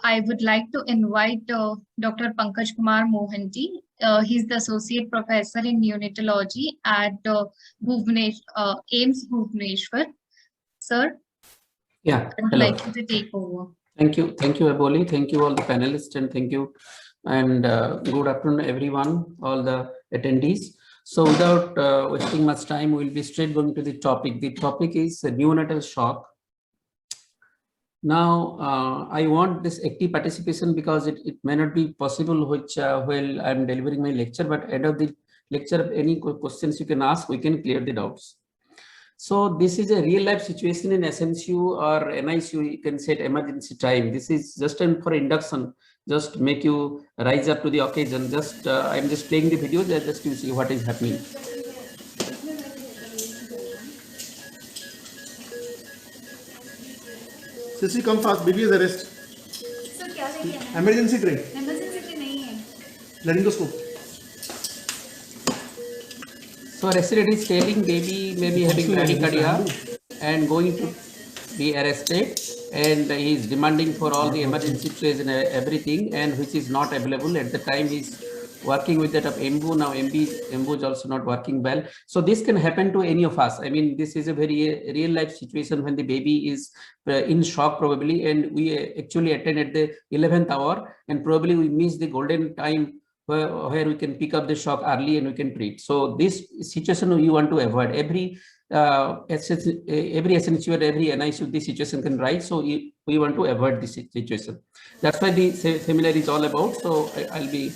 I would like to invite Dr. Pankaj Kumar Mohanty. He's the Associate Professor in Neonatology at AIIMS Bhubaneswar. Sir, yeah, I would like you to take over. Thank you, Aboli. Thank you all the panelists, and thank you, and good afternoon, everyone, all the attendees. So without wasting much time, we'll be straight going to the topic. The topic is neonatal shock. Now, I want this active participation because it may not be possible while I'm delivering my lecture, but end of the lecture, any questions you can ask, we can clear the doubts. So this is a real life situation in SNCU or NICU, you can say at emergency time. This is just for induction, just make you rise up to the occasion. Just I'm just playing the video just to see what is happening. Sissy, come fast, baby is arrest. Sir, क्या लेके आना? Emergency train. Emergency train नहीं है. Laryngoscope. So resident is telling baby may be having bradycardia and going to be arrested, and he is demanding for all the emergency trays and everything, and which is not available at the time. He's working with that of EMBU. Now EMBU is also not working well. So this can happen to any of us. I mean, this is a very real life situation when the baby is in shock probably, and we actually attend at the 11th hour, and probably we miss the golden time where we can pick up the shock early and we can treat. So this situation you want to avoid. Every SNCU or every NICU, this situation can rise. So we want to avoid this situation. That's why the seminar is all about. So I'll be.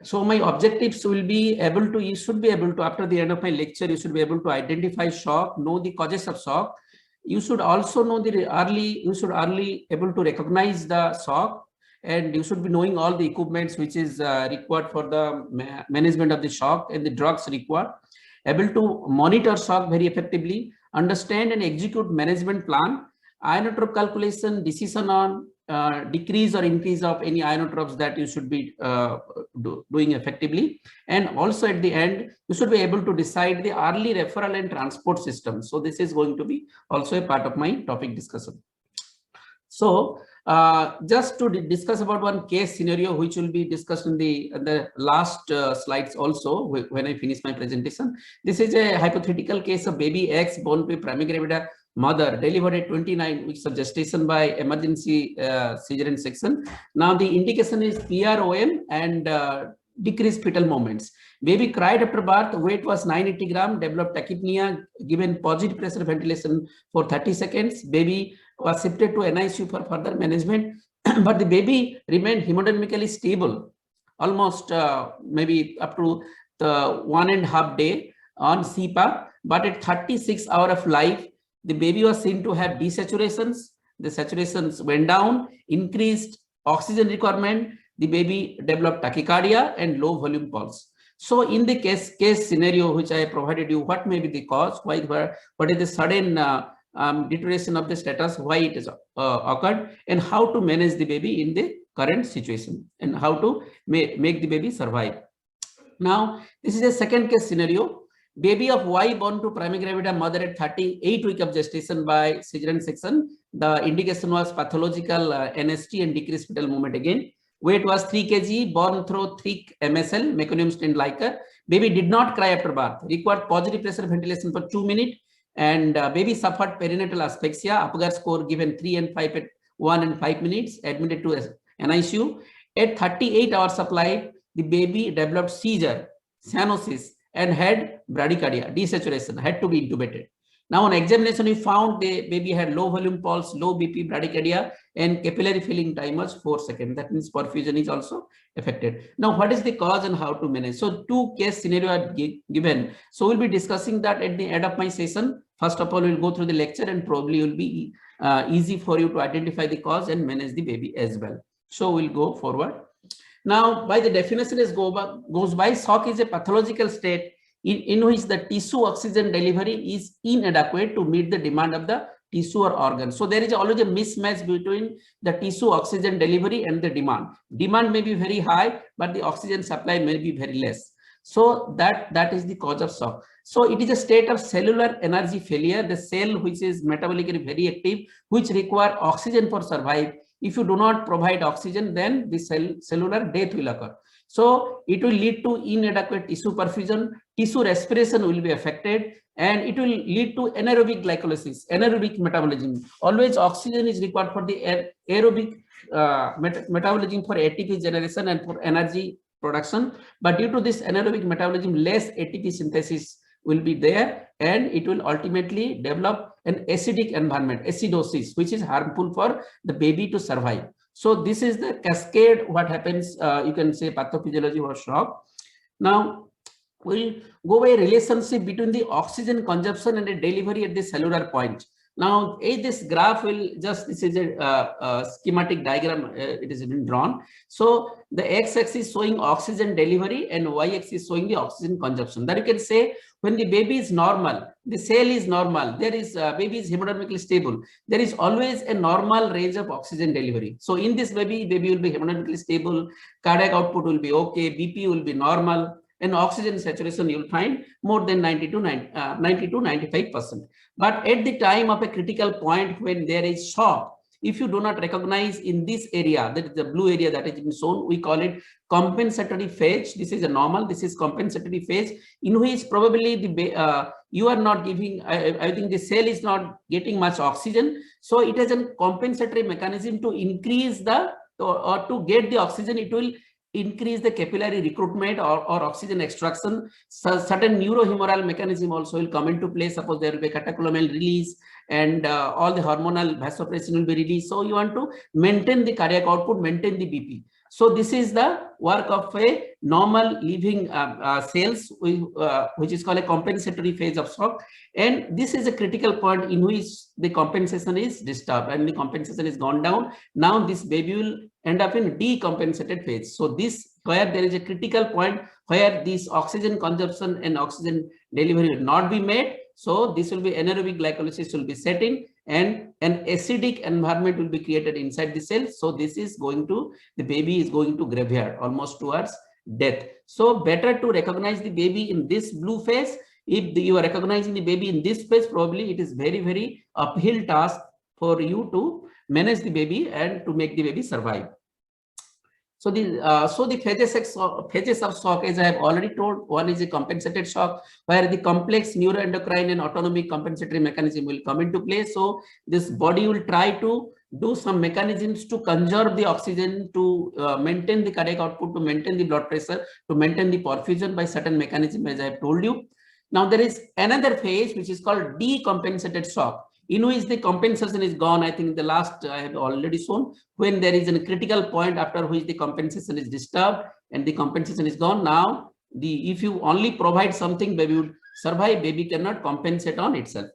So my objectives will be able to. You should be able to, after the end of my lecture, you should be able to identify shock, know the causes of shock. You should also know the early. You should early able to recognize the shock. And you should be knowing all the equipments which is required for the management of the shock and the drugs required, able to monitor shock very effectively, understand and execute management plan, inotrope calculation, decision on decrease or increase of any inotropes that you should be doing effectively. And also at the end, you should be able to decide the early referral and transport system. So this is going to be also a part of my topic discussion. So just to discuss about one case scenario, which will be discussed in the last slides also when I finish my presentation. This is a hypothetical case of baby X born to a primigravida mother, delivered at 29 weeks of gestation by emergency cesarean section. Now the indication is PROM and decreased fetal movements. Baby cried after birth, weight was 980 grams, developed tachypnea, given positive pressure ventilation for 30 seconds. Baby was shifted to NICU for further management, but the baby remained hemodynamically stable, almost maybe up to the 1.5 day on CPAP. But at 36 hours of life, the baby was seen to have desaturations. The saturations went down, increased oxygen requirement. The baby developed tachycardia and low volume pulse. So in the case scenario which I provided you, what may be the cause? What is the sudden deterioration of the status? Why it is occurred, and how to manage the baby in the current situation, and how to make the baby survive. Now this is a second case scenario. Baby of Y born to primigravida mother at 38 weeks of gestation by cesarean section. The indication was pathological NST and decreased fetal movement again. Weight was 3 kg, born through thick MSL, meconium stained liquor. Baby did not cry after birth, required positive pressure ventilation for 2 minutes, and baby suffered perinatal asphyxia, Apgar score given 3 and 5 at 1 and 5 minutes, admitted to NICU. At 38 hours of life, the baby developed seizure, cyanosis, and had bradycardia, desaturation, had to be intubated. Now on examination, we found the baby had low volume pulse, low BP, bradycardia, and capillary filling time was 4 seconds. That means perfusion is also affected. Now, what is the cause and how to manage? So two case scenario are given. So we'll be discussing that at the end of my session. First of all, we'll go through the lecture, and probably will be easy for you to identify the cause and manage the baby as well. So we'll go forward. Now, by the definition as goes by, shock is a pathological state in which the tissue oxygen delivery is inadequate to meet the demand of the tissue or organ. So there is always a mismatch between the tissue oxygen delivery and the demand. Demand may be very high, but the oxygen supply may be very less. So that is the cause of shock. So it is a state of cellular energy failure. The cell which is metabolically very active, which require oxygen for survive. If you do not provide oxygen, then the cellular death will occur. So it will lead to inadequate tissue perfusion, tissue respiration will be affected, and it will lead to anaerobic glycolysis, anaerobic metabolism. Always oxygen is required for the aerobic metabolism for ATP generation and for energy production. But due to this anaerobic metabolism, less ATP synthesis will be there, and it will ultimately develop an acidic environment, acidosis, which is harmful for the baby to survive. So this is the cascade what happens, you can say pathophysiology or shock. Now we'll go by a relationship between the oxygen consumption and the delivery at the cellular point. Now this graph will just, this is a schematic diagram, it is been drawn. So the x-axis showing oxygen delivery and y-axis showing the oxygen consumption. That you can say when the baby is normal, the cell is normal, there is baby is hemodynamically stable, there is always a normal range of oxygen delivery. So in this baby will be hemodynamically stable, cardiac output will be okay, BP will be normal, and oxygen saturation you will find more than 90 to 95%. But at the time of a critical point when there is shock, if you do not recognize in this area, that is the blue area that has been shown, we call it compensatory phase. This is a normal, this is compensatory phase, in which probably the you are not giving, I think the cell is not getting much oxygen. So it has a compensatory mechanism to increase the, or to get the oxygen, it will increase the capillary recruitment or oxygen extraction. So certain neurohumoral mechanism also will come into play. Suppose there will be catecholamine release, and all the hormonal vasopressin will be released. So you want to maintain the cardiac output, maintain the BP. So this is the work of a normal living cells, which is called a compensatory phase of shock. And this is a critical point in which the compensation is disturbed and the compensation is gone down. Now this baby will end up in decompensated phase. So this, where there is a critical point where this oxygen consumption and oxygen delivery will not be made. So this will be anaerobic glycolysis will be setting, and an acidic environment will be created inside the cell. So this is going to, the baby is going to graveyard, almost towards death. So better to recognize the baby in this blue phase. If you are recognizing the baby in this phase, probably it is very, very uphill task for you to manage the baby and to make the baby survive. So the phases of shock, as I have already told, one is a compensated shock, where the complex neuroendocrine and autonomic compensatory mechanism will come into play. So this body will try to do some mechanisms to conserve the oxygen, to maintain the cardiac output, to maintain the blood pressure, to maintain the perfusion by certain mechanism, as I have told you. Now there is another phase which is called decompensated shock, in which the compensation is gone. I think the last I have already shown, when there is a critical point after which the compensation is disturbed and the compensation is gone. Now if you only provide something, baby would survive, baby cannot compensate on itself.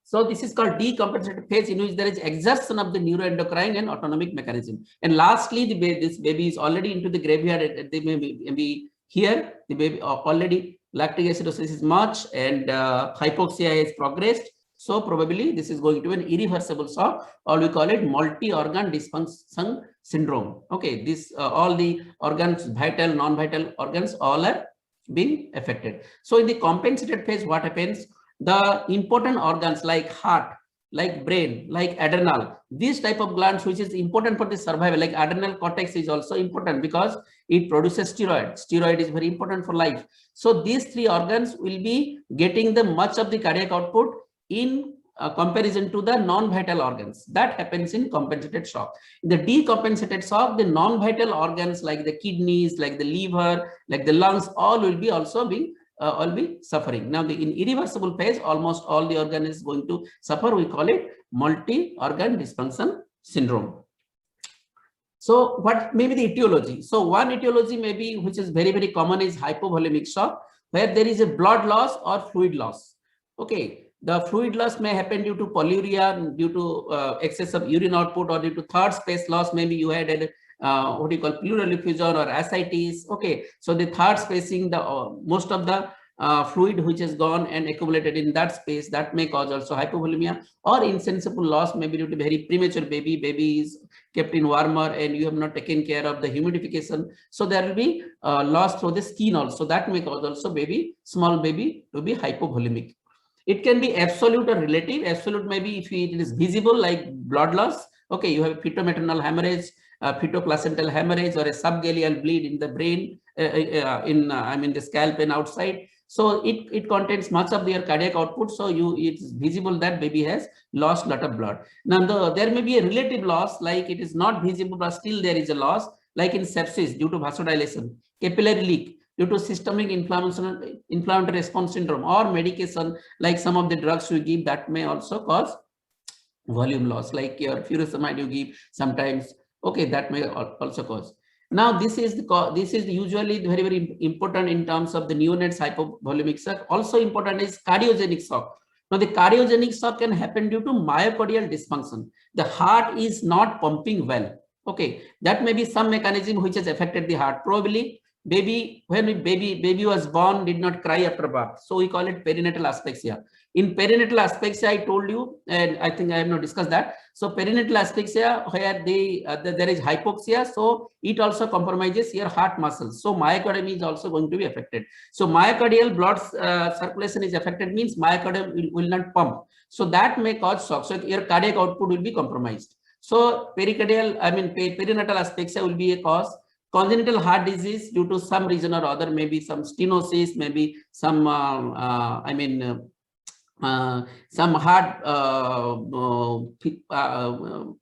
So this is called decompensated phase, in which there is exertion of the neuroendocrine and autonomic mechanism. And lastly, this baby is already into the graveyard. They may be here, the baby already lactic acidosis is much, and hypoxia has progressed. So probably this is going to be an irreversible shock, or we call it multi-organ dysfunction syndrome. Okay, this all the organs, vital, non-vital organs, all are being affected. So in the compensated phase, what happens? The important organs like heart, like brain, like adrenal, these type of glands which is important for the survival, like adrenal cortex is also important because it produces steroid. Steroid is very important for life. So these three organs will be getting the much of the cardiac output in comparison to the non-vital organs. That happens in compensated shock. In the decompensated shock, the non-vital organs like the kidneys, like the liver, like the lungs, all will be also being all be suffering. Now in irreversible phase, almost all the organ is going to suffer. We call it multi-organ dysfunction syndrome. So what may be the etiology? So one etiology maybe, which is very, very common, is hypovolemic shock, where there is a blood loss or fluid loss. Okay, the fluid loss may happen due to polyuria, due to excess of urine output, or due to third space loss. Maybe you had a what you call pleural effusion or ascites. Okay, so the third spacing, the most of the fluid which has gone and accumulated in that space, that may cause also hypovolemia, or insensible loss, maybe due to very premature baby is kept in warmer and you have not taken care of the humidification. So there will be loss through the skin also. That may cause also small baby to be hypovolemic. It can be absolute or relative. Absolute maybe if it is visible like blood loss. Okay, you have feto-maternal hemorrhage, feto-placental hemorrhage, or a subgaleal bleed in the brain, the scalp and outside. So it contains much of their cardiac output. So it's visible that baby has lost lot of blood. Now there may be a relative loss, like it is not visible but still there is a loss, like in sepsis due to vasodilation, capillary leak due to systemic inflammatory response syndrome, or medication like some of the drugs we give that may also cause volume loss, like your furosemide you give sometimes. Okay, that may also cause. Now this is usually very important in terms of the neonates hypovolemic shock. Also important is cardiogenic shock. Now the cardiogenic shock can happen due to myocardial dysfunction. The heart is not pumping well. Okay, that may be some mechanism which has affected the heart. Probably when baby was born did not cry after birth, so we call it perinatal asphyxia. In perinatal asphyxia, I told you, and I think I have not discussed that. So perinatal asphyxia, where there is hypoxia, so it also compromises your heart muscles. So myocardium is also going to be affected. So myocardial blood circulation is affected, means myocardium will not pump. So that may cause shock. So your cardiac output will be compromised. So perinatal asphyxia will be a cause. Congenital heart disease due to some reason or other, maybe some stenosis, maybe some some heart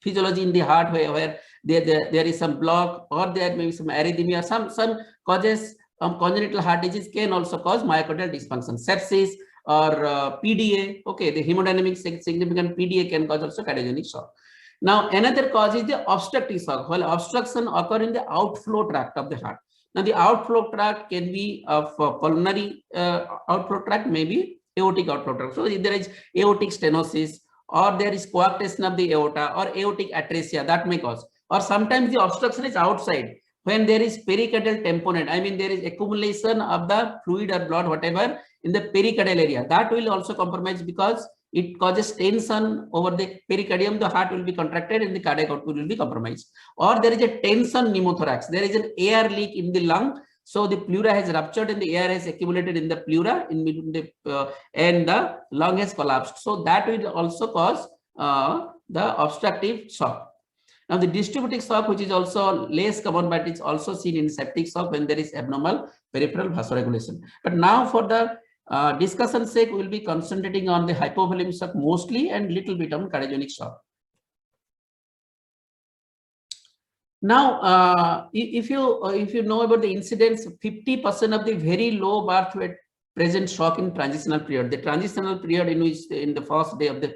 physiology in the heart where there is some block, or there may be some arrhythmia. Some causes congenital heart disease can also cause myocardial dysfunction. Sepsis or PDA. Okay, the hemodynamic significant PDA can cause also cardiogenic shock. Now another cause is the obstructive shock. Well, obstruction occur in the outflow tract of the heart. Now the outflow tract can be of pulmonary outflow tract, maybe aortic outflow tract. So if there is aortic stenosis, or there is coarctation of the aorta, or aortic atresia, that may cause. Or sometimes the obstruction is outside, when there is pericardial tamponade. There is accumulation of the fluid or blood, whatever, in the pericardial area. That will also compromise because it causes tension over the pericardium. The heart will be contracted and the cardiac output will be compromised. Or there is a tension pneumothorax. There is an air leak in the lung. So the pleura has ruptured and the air has accumulated in the pleura in between and the lung has collapsed. So that will also cause the obstructive shock. Now the distributive shock, which is also less common, but it's also seen in septic shock when there is abnormal peripheral vasoregulation. But now for the discussion sake, we will be concentrating on the hypovolemic shock mostly and little bit on cardiogenic shock. Now, if you know about the incidence, 50% of the very low birth weight present shock in transitional period. The transitional period in which in the first day of the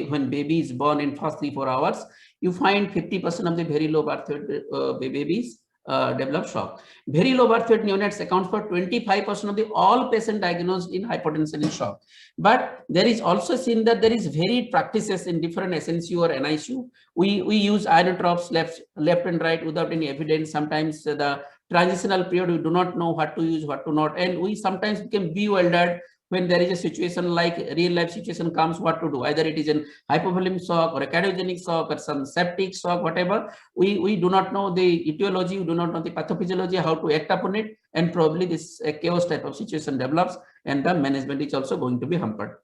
when baby is born, in first 3-4 hours, you find 50% of the very low birth weight babies develop shock. Very low birth weight neonates account for 25% of the all patients diagnosed in hypotension in shock. But there is also seen that there is varied practices in different SNCU or NICU. We use inotropes left and right without any evidence. Sometimes the transitional period we do not know what to use, what to not, and we sometimes become bewildered when there is a situation like real life situation comes, what to do. Either it is an hypovolemic shock or a cardiogenic shock or some septic shock, whatever. We do not know the etiology, we do not know the pathophysiology, how to act upon it, and probably this chaos type of situation develops and the management is also going to be hampered.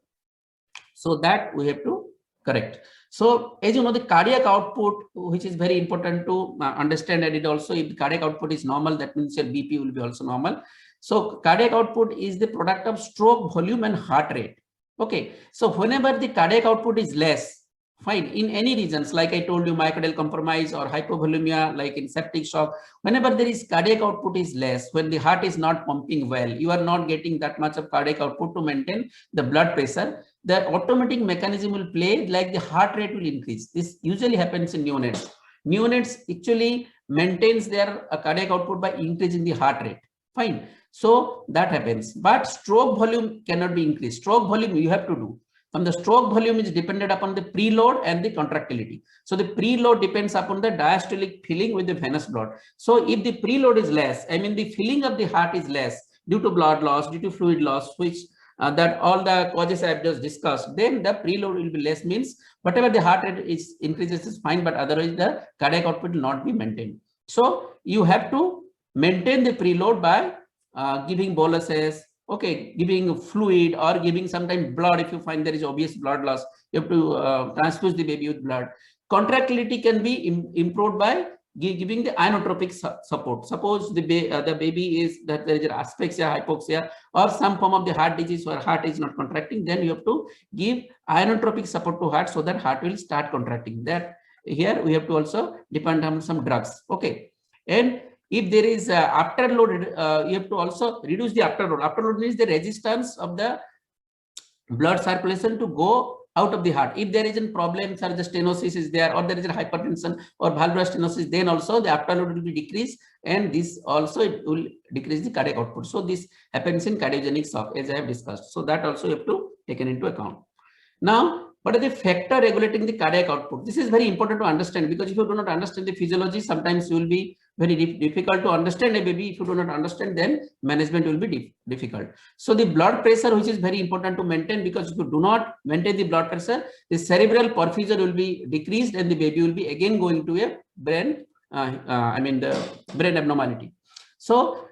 So that we have to correct. So as you know, the cardiac output, which is very important to understand, and it also, if the cardiac output is normal, that means your BP will be also normal. So cardiac output is the product of stroke volume and heart rate. Okay, so whenever the cardiac output is less, fine, in any regions, like I told you, myocardial compromise or hypovolemia, like in septic shock, whenever there is cardiac output is less, when the heart is not pumping well, you are not getting that much of cardiac output to maintain the blood pressure, the automatic mechanism will play, like the heart rate will increase. This usually happens in neonates. Neonates actually maintains their cardiac output by increasing the heart rate. Fine. So that happens, but stroke volume cannot be increased. Stroke volume you have to do. From the stroke volume is dependent upon the preload and the contractility. So the preload depends upon the diastolic filling with the venous blood. So if the preload is less, I mean the filling of the heart is less due to blood loss, due to fluid loss, which that all the causes I have just discussed, then the preload will be less, means whatever the heart rate is increases is fine, but otherwise the cardiac output will not be maintained. So you have to maintain the preload by giving boluses, okay, giving fluid or giving sometimes blood. If you find there is obvious blood loss, you have to transfuse the baby with blood. Contractility can be improved by giving the inotropic support. Suppose the baby is that there is asphyxia, hypoxia, or some form of the heart disease where heart is not contracting, then you have to give inotropic support to heart so that heart will start contracting. That here we have to also depend on some drugs. Okay, and if there is afterload, you have to also reduce the afterload. Afterload means the resistance of the blood circulation to go out of the heart. If there is a problem, such as stenosis is there, or there is a hypertension or valvular stenosis, then also the afterload will be decreased, and this also it will decrease the cardiac output. So this happens in cardiogenic shock, as I have discussed. So that also you have to take into account. Now, what are the factor regulating the cardiac output? This is very important to understand, because if you do not understand the physiology, sometimes you will be very difficult to understand a baby. If you do not understand, then management will be difficult. So the blood pressure, which is very important to maintain, because if you do not maintain the blood pressure, the cerebral perfusion will be decreased and the baby will be again going to a brain, the brain abnormality. So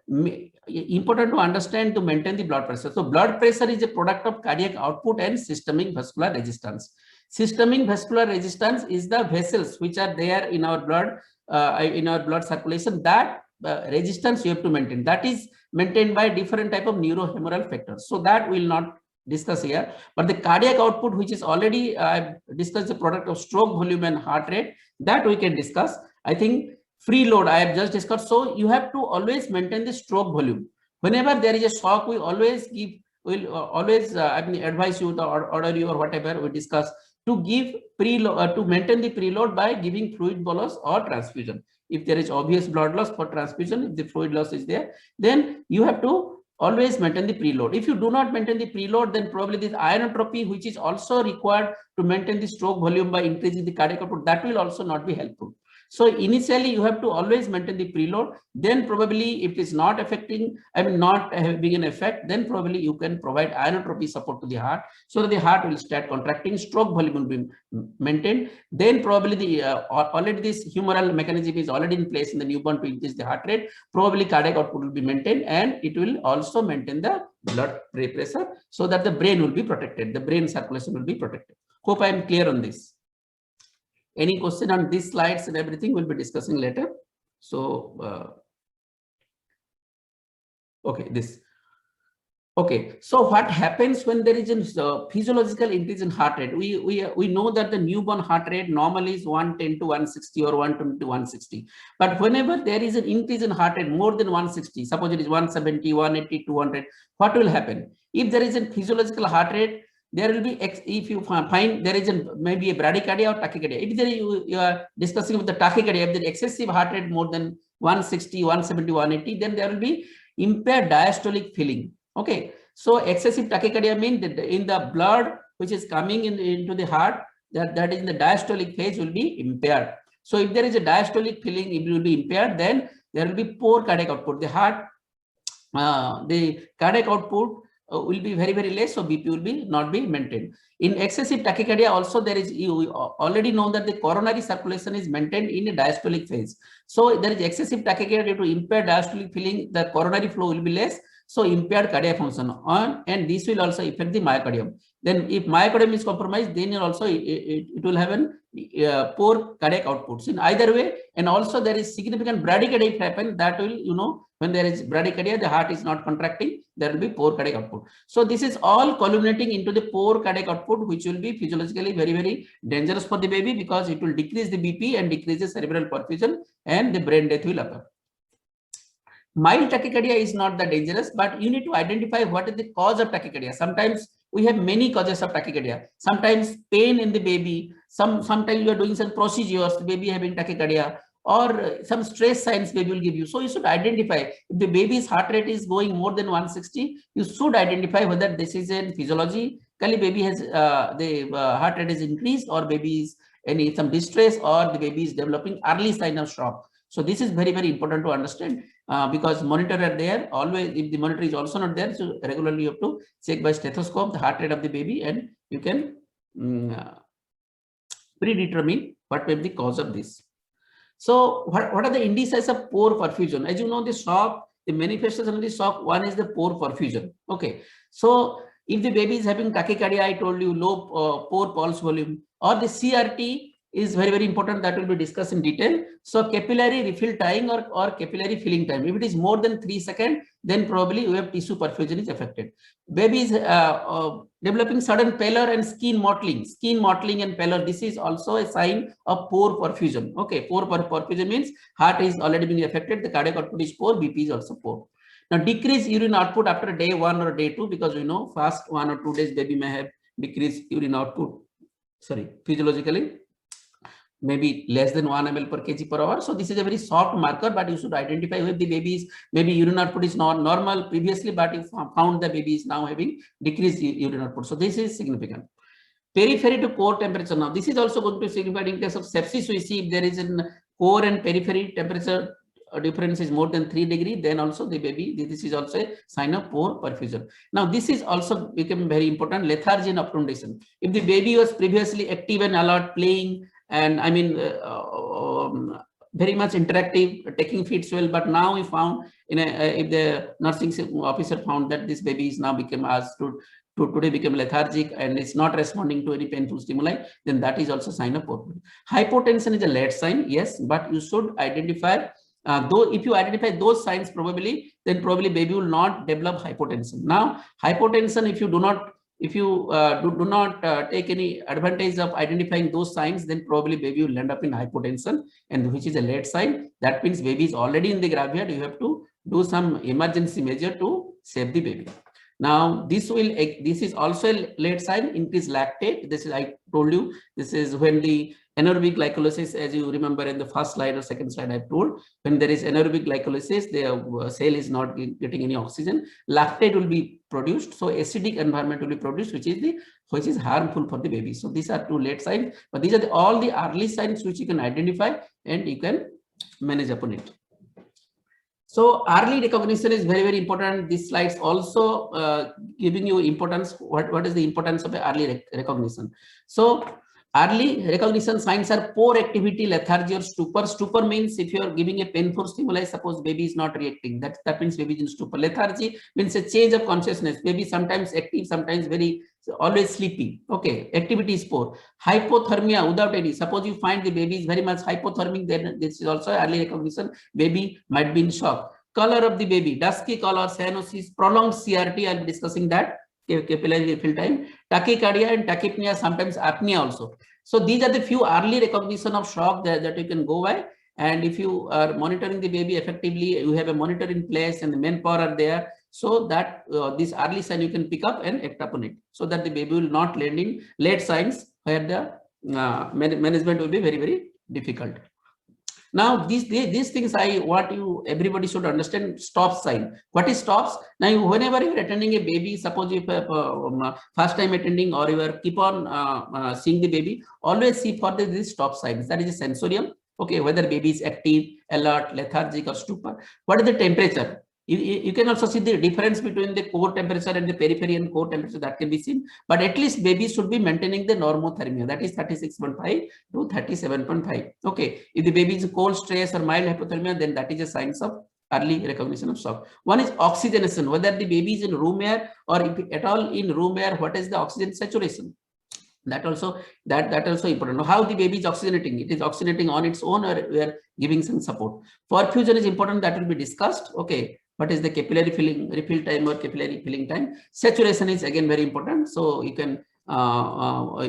important to understand to maintain the blood pressure. So blood pressure is a product of cardiac output and systemic vascular resistance. Systemic vascular resistance is the vessels which are there in our blood circulation. That resistance you have to maintain. That is maintained by different type of neurohumoral factors. So that we will not discuss here. But the cardiac output, which is already I've discussed, the product of stroke volume and heart rate, that we can discuss. I think free load I have just discussed. So you have to always maintain the stroke volume. Whenever there is a shock, we always give, advise you, or order you, or whatever we discuss, to give preload, to maintain the preload by giving fluid bolus or transfusion. If there is obvious blood loss, for transfusion, if the fluid loss is there, then you have to always maintain the preload. If you do not maintain the preload, then probably this inotropy, which is also required to maintain the stroke volume by increasing the cardiac output, that will also not be helpful. So initially you have to always maintain the preload. Then probably if it is not affecting, not having an effect, then probably you can provide inotropy support to the heart, so that the heart will start contracting, stroke volume will be maintained. Then probably the already this humoral mechanism is already in place in the newborn to increase the heart rate. Probably cardiac output will be maintained, and it will also maintain the blood pressure, so that the brain will be protected. The brain circulation will be protected. Hope I am clear on this. Any question on these slides and everything we'll be discussing later. So, okay, this. Okay, so what happens when there is a physiological increase in heart rate? We know that the newborn heart rate normally is 110 to 160 or 120 to 160. But whenever there is an increase in heart rate more than 160, suppose it is 170, 180, 200, what will happen? If there is a physiological heart rate, there will be, if you find there is maybe a bradycardia or tachycardia. If there you are discussing with the tachycardia, if there is excessive heart rate more than 160, 170, 180, then there will be impaired diastolic filling. Okay, so excessive tachycardia means that in the blood which is coming into the heart, that is in the diastolic phase will be impaired. So if there is a diastolic filling, it will be impaired, then there will be poor cardiac output. The heart, the cardiac output will be very, very less, so BP will be not be maintained. In excessive tachycardia also, there is, you already know that the coronary circulation is maintained in a diastolic phase. So there is excessive tachycardia due to impaired diastolic filling, the coronary flow will be less, so impaired cardiac function and this will also affect the myocardium. Then if myocardium is compromised, then also it will have a poor cardiac outputs in either way. And also there is significant bradycardia happen, that will, when there is bradycardia, the heart is not contracting, there will be poor cardiac output. So this is all culminating into the poor cardiac output, which will be physiologically very, very dangerous for the baby, because it will decrease the BP and decrease the cerebral perfusion, and the brain death will occur. Mild tachycardia is not that dangerous, but you need to identify what is the cause of tachycardia. Sometimes we have many causes of tachycardia. Sometimes pain in the baby, sometimes you are doing some procedures, the baby having tachycardia, or some stress signs baby will give you. So you should identify if the baby's heart rate is going more than 160, you should identify whether this is in physiologically baby has the heart rate is increased, or baby is some distress, or the baby is developing early sign of shock. So this is very, very important to understand because monitor are there always. If the monitor is also not there, so regularly you have to check by stethoscope the heart rate of the baby, and you can predetermine what may be the cause of this. So what are the indices of poor perfusion? As you know, the shock, the manifestation of the shock, one is the poor perfusion. Okay, so if the baby is having tachycardia, I told you, low poor pulse volume, or the CRT is very, very important, that will be discussed in detail. So capillary refill time or capillary filling time, if it is more than 3 seconds, then probably we have tissue perfusion is affected. Baby is developing sudden pallor and skin mottling and pallor. This is also a sign of poor perfusion. Okay, poor perfusion means heart is already being affected, the cardiac output is poor, BP is also poor. Now decrease urine output after day 1 or day 2, because we know first 1 or 2 days baby may have decreased urine output, physiologically, maybe less than 1 ml per kg per hour. So this is a very soft marker, but you should identify if the baby is, maybe urine output is not normal previously, but you found the baby is now having decreased urine output. So this is significant. Periphery to core temperature. Now this is also going to be significant in case of sepsis. We see if there is an core and periphery temperature difference is more than 3 degrees, then also the baby, this is also a sign of poor perfusion. Now this is also become very important, lethargy and obtundation. If the baby was previously active and alert, playing, and I mean very much interactive, taking feeds well, but now we found if the nursing officer found that this baby is now become asked to today become lethargic and is not responding to any painful stimuli, then that is also sign of poor. Hypotension is a late sign, yes, but you should identify, though if you identify those signs probably, then probably baby will not develop hypotension. Now hypotension, if you do not take any advantage of identifying those signs, then probably baby will end up in hypotension, and which is a late sign. That means baby is already in the graveyard. You have to do some emergency measure to save the baby. Now this is also a late sign, increase lactate. This is, I told you, this is when the anaerobic glycolysis, as you remember in the first slide or second slide I told, when there is anaerobic glycolysis, the cell is not getting any oxygen, lactate will be produced, so acidic environment will be produced, which is harmful for the baby. So these are 2 late signs, but these are all the early signs which you can identify and you can manage upon it. So early recognition is very, very important. These slides also giving you importance, what is the importance of early recognition. So early recognition signs are poor activity, lethargy, or stupor. Stupor means if you are giving a painful stimuli, suppose baby is not reacting, that means baby is in stupor. Lethargy means a change of consciousness. Baby sometimes active, sometimes always sleepy. Okay, activity is poor. Hypothermia without any. Suppose you find the baby is very much hypothermic, then this is also early recognition. Baby might be in shock. Color of the baby, dusky color, cyanosis, prolonged CRT. I'll be discussing that. Capillary refill time, tachycardia and tachypnea, sometimes apnea also. So these are the few early recognition of shock that you can go by. And if you are monitoring the baby effectively, you have a monitor in place and the manpower are there, so that this early sign you can pick up and act upon it, so that the baby will not land in late signs where the management will be very, very difficult. Now these things I want everybody should understand. Stop sign. What is stops? Now whenever you are attending a baby, suppose if first time attending or you are keep on seeing the baby, always see for these stop signs. That is a sensorium. Okay, whether baby is active, alert, lethargic, or stupor. What is the temperature? You can also see the difference between the core temperature and the periphery and core temperature, that can be seen. But at least baby should be maintaining the normothermia, that is 36.5 to 37.5. Okay, if the baby is cold stress or mild hypothermia, then that is a signs of early recognition of shock. One is oxygenation, whether the baby is in room air or if at all in room air, what is the oxygen saturation? That also important. How the baby is oxygenating? It is oxygenating on its own, or we are giving some support. Perfusion is important, that will be discussed. Okay, what is the capillary refill time or capillary filling time? Saturation is again very important. So you can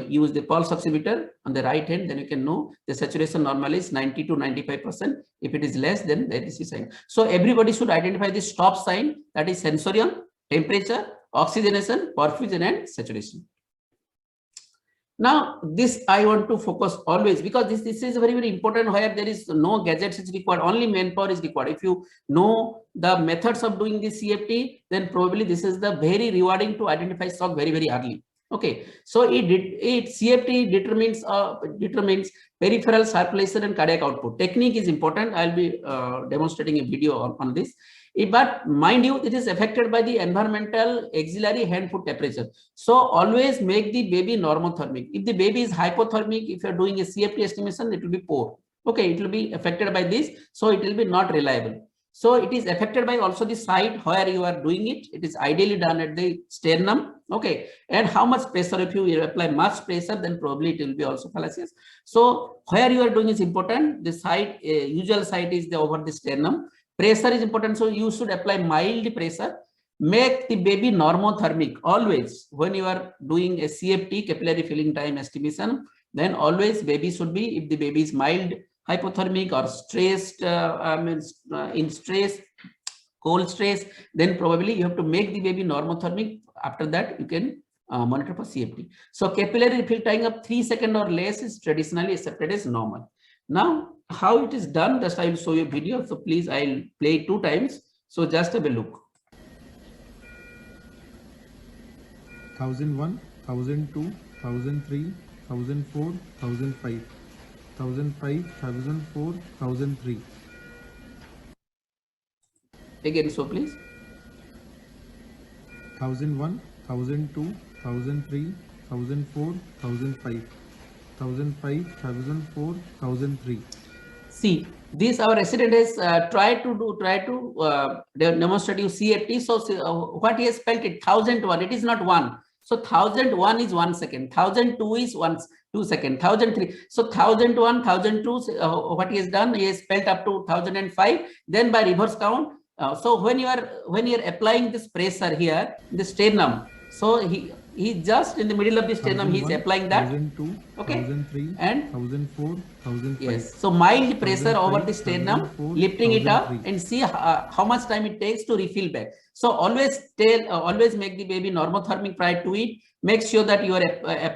use the pulse oximeter on the right hand, then you can know the saturation normally is 90 to 95%. If it is less, then that is the sign. So everybody should identify the stop sign, that is sensorium, temperature, oxygenation, perfusion, and saturation. Now this I want to focus always, because this is very, very important, where there is no gadgets is required, only manpower is required. If you know the methods of doing this CFT, then probably this is the very rewarding to identify shock very, very early. Okay, so CFT determines peripheral circulation and cardiac output. Technique is important. I'll be demonstrating a video on this. But mind you, it is affected by the environmental auxiliary hand-foot temperature. So always make the baby normothermic. If the baby is hypothermic, if you're doing a CFT estimation, it will be poor. Okay, it will be affected by this, so it will be not reliable. So it is affected by also the site where you are doing it. It is ideally done at the sternum. Okay, and how much pressure? If you apply much pressure, then probably it will be also fallacious. So where you are doing is important. The site, usual site is over the sternum. Pressure is important, so you should apply mild pressure. Make the baby normothermic always when you are doing a CFT, capillary filling time estimation. Then always baby should be, if the baby is mild hypothermic or stressed, in stress, cold stress, then probably you have to make the baby normothermic. After that, you can monitor for CFT. So capillary refill time of 3 seconds or less is traditionally accepted as normal. Now, how it is done, just I will show you a video. So please, I'll play it 2 times. So just have a look. 1001, 1002, 1003, 1004, 1005, 1005, 1004, 1003. Again, so please. 1001, 1002, 1003, 1004, 1005, 1005, 1004, 1003. See, this our resident has tried to demonstrate you CFT. So what he has spelled it 1001. It is not 1. So 1001 is 1 second. 1002 is 2 seconds. 1003. So 1001, 1002. What he has done, he has spelled up to 1005. Then by reverse count. So when you are applying this pressure here, the sternum. So he just in the middle of the sternum, he is applying that. 1002, okay, 1003, and 1004, 1005. Yes, so mild pressure 1005, over the sternum, 1004, lifting it up 1003. and see how much time it takes to refill back. So always always make the baby normothermic prior to it. Make sure that you are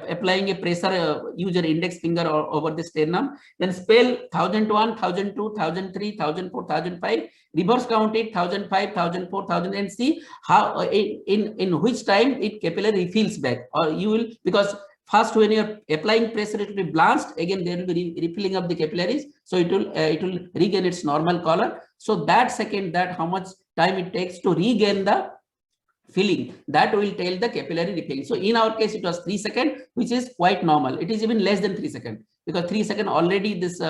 applying a pressure, use your index finger over the sternum. Then spell 1001, 1002, 1003, 1004, 1005. Reverse count it 1005, 1004, 1000 and see how in which time it capillary refills back. Or you will, because first when you are applying pressure, it will be blanched. Again, there will be refilling of the capillaries. So it will regain its normal color. So that second, that how much time it takes to regain the filling, that will tell the capillary refilling. So in our case, it was 3 seconds, which is quite normal. It is even less than 3 seconds because 3 seconds already this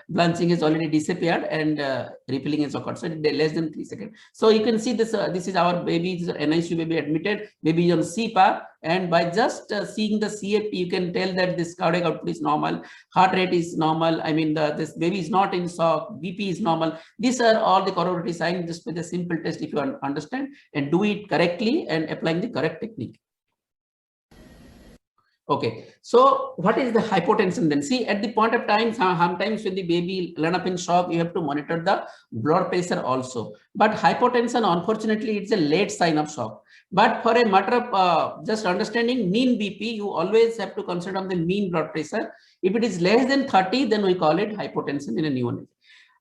blanching is already disappeared and refilling is occurred. So less than 3 seconds. So you can see this. This is our baby, this is NICU baby admitted. Baby is on CPAP, and by just seeing the CFT, you can tell that this cardiac output is normal, heart rate is normal. I mean, this baby is not in shock, BP is normal. These are all the corroboratory signs just with a simple test if you understand and do it correctly and applying the correct technique. Okay, so what is the hypotension then? See, at the point of time, sometimes when the baby land up in shock, you have to monitor the blood pressure also. But hypotension, unfortunately, it's a late sign of shock. But for a matter of just understanding mean BP, you always have to consider on the mean blood pressure. If it is less than 30, then we call it hypotension in a neonate.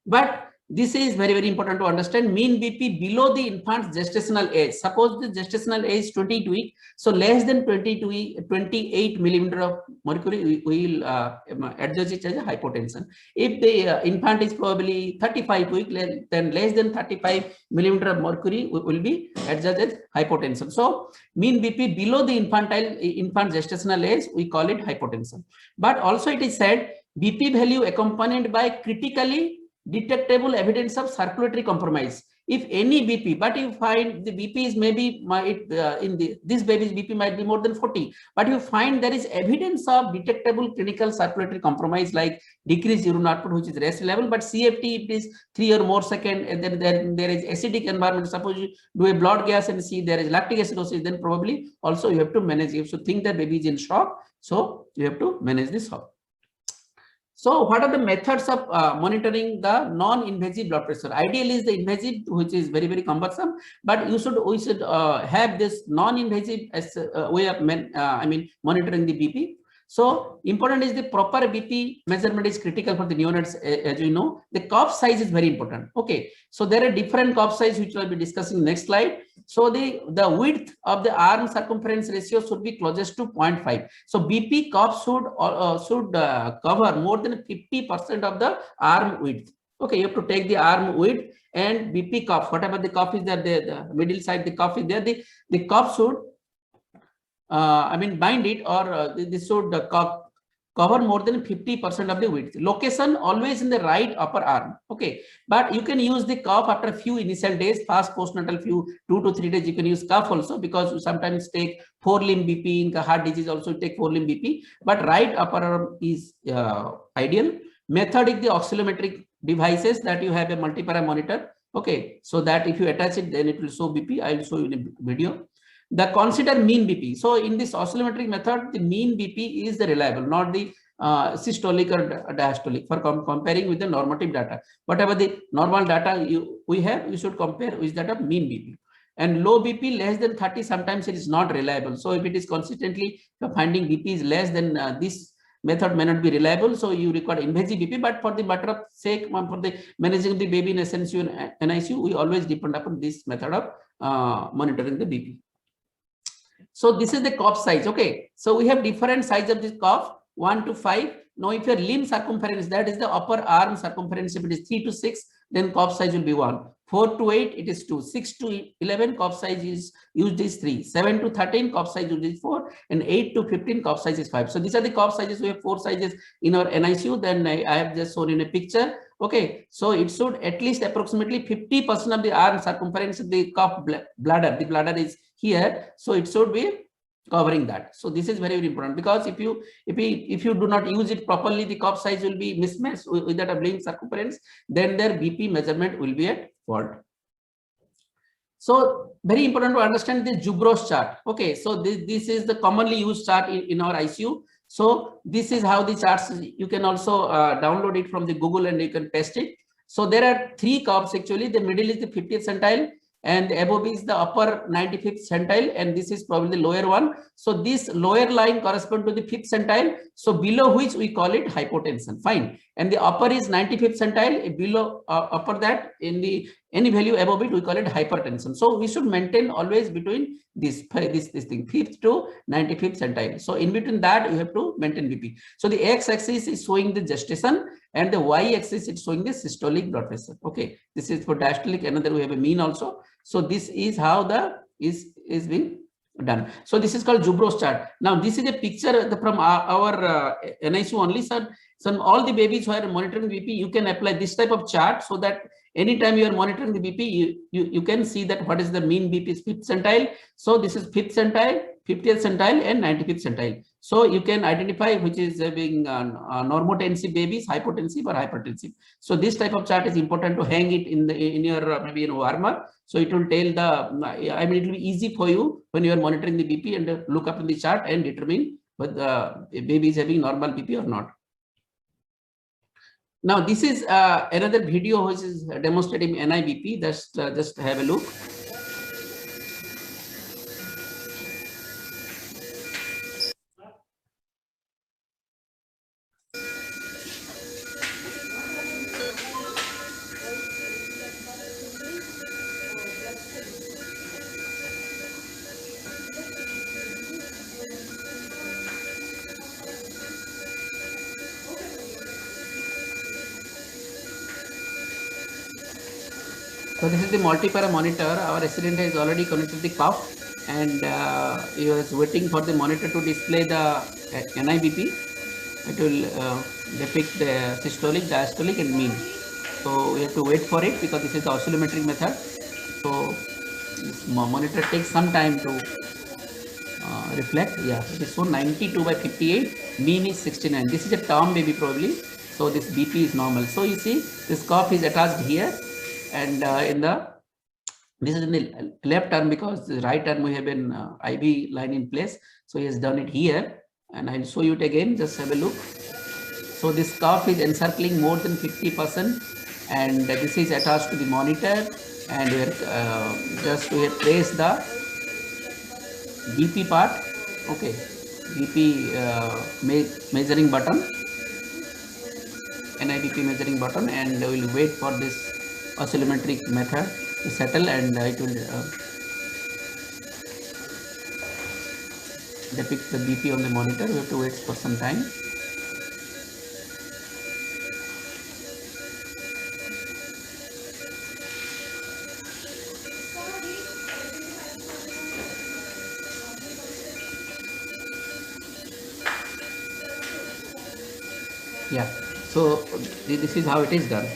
But this is very, very important to understand. Mean BP below the infant's gestational age. Suppose the gestational age is 22 weeks. So less than 28 millimeter of mercury, we will adjust it as a hypotension. If the infant is probably 35 weeks, then less than 35 millimeter of mercury will be adjusted as hypotension. So mean BP below the infant gestational age, we call it hypotension. But also it is said BP value accompanied by critically detectable evidence of circulatory compromise. If any BP, but you find the BP is maybe this baby's BP might be more than 40, but you find there is evidence of detectable clinical circulatory compromise like decreased urine output, which is rest level. But CFT, it is 3 or more seconds, and then there is acidic environment. Suppose you do a blood gas and see there is lactic acidosis, then probably also you have to manage. You have to think that baby is in shock, so you have to manage this shock. So what are the methods of monitoring the non-invasive blood pressure? Ideally is the invasive, which is very, very cumbersome, but we should have this non-invasive as way of monitoring the BP. So important is the proper BP measurement is critical for the neonates, as you know. The cuff size is very important. Okay, so there are different cuff size which we'll be discussing next slide. So the width of the arm circumference ratio should be closest to 0.5. So BP cuff should cover more than 50% of the arm width. Okay, you have to take the arm width and BP cuff, whatever the cuff is there, the middle side, the cuff is there, the cuff should, bind it, or this should cover more than 50% of the width. Location always in the right upper arm. Okay, but you can use the cuff after a few initial days, fast postnatal, few 2 to 3 days. You can use cuff also, because you sometimes take forelimb BP in heart disease, also take forelimb BP, but right upper arm is ideal. Method is the oscillometric devices that you have a multipara monitor. Okay, so that if you attach it, then it will show BP. I will show you in a video. The consider mean BP. So in this oscillometric method, the mean BP is the reliable, not the systolic or diastolic, for comparing with the normative data. Whatever the normal data we have, you should compare with that of mean BP. And low BP less than 30, sometimes it is not reliable. So if it is consistently finding BP is less, then this method may not be reliable. So you require invasive BP, but for the matter of sake, for the managing the baby in SNCU and NICU, we always depend upon this method of monitoring the BP. So this is the cuff size. Okay, so we have different size of this cuff, 1 to 5. Now if your limb circumference, that is the upper arm circumference, if it is 3 to 6, then cuff size will be 1. 4 to 8, it is 2. 6 to 11, cuff size is used is 3. 7 to 13, cuff size used is 4. And 8 to 15, cuff size is 5. So these are the cuff sizes. We have 4 sizes in our NICU. Then I have just shown in a picture. Okay, so it should at least approximately 50% of the arm circumference of the cuff bladder. The bladder is here, so it should be covering that. So this is very, very important, because if you do not use it properly, the cuff size will be mismatched with that of limb circumference. Then their BP measurement will be at fault. So very important to understand the Zubrow chart. Okay, so this is the commonly used chart in our ICU. So this is how the charts, you can also download it from the Google and you can paste it. So there are 3 curves actually. The middle is the 50th centile, and the above is the upper 95th centile, and this is probably the lower one. So this lower line corresponds to the 5th centile, so below which we call it hypotension. Fine. And the upper is 95th centile, below upper that, in the any value above it we call it hypertension. So we should maintain always between this thing, 5th to 95th centile. So in between that you have to maintain BP. So the x-axis is showing the gestation, and the y-axis is showing the systolic blood pressure. Okay, this is for diastolic. Another we have a mean also. So this is how the is being done. So this is called Zubrow chart. Now this is a picture from our NICU only. So all the babies who are monitoring BP, you can apply this type of chart, so that anytime you are monitoring the BP, you can see that what is the mean BP is 5th centile. So this is 5th centile, 50th centile, and 95th centile. So you can identify which is being normotensive babies, hypotensive or hypertensive. So this type of chart is important to hang it in your maybe warmer. So it will tell the, it will be easy for you when you are monitoring the BP, and look up in the chart and determine whether the baby is having normal BP or not. Now this is another video which is demonstrating NIBP. Just have a look. So this is the multipara monitor. Our resident has already connected the cuff, and he was waiting for the monitor to display the NIBP. It will depict the systolic, diastolic, and mean. So we have to wait for it, because this is the oscillometric method. So this monitor takes some time to reflect. Yeah, it is shown 92/58. Mean is 69. This is a term baby probably. So this BP is normal. So you see this cuff is attached here. And this is in the left arm, because the right arm we have an IV line in place. So he has done it here, and I'll show you it again. Just have a look. So this cuff is encircling more than 50%, and this is attached to the monitor, and we have placed the BP part. Okay, BP measuring button, NIBP measuring button, and we will wait for this oscillometric method to settle, and it will depict the BP on the monitor. We have to wait for some time. Yeah, so this is how it is done.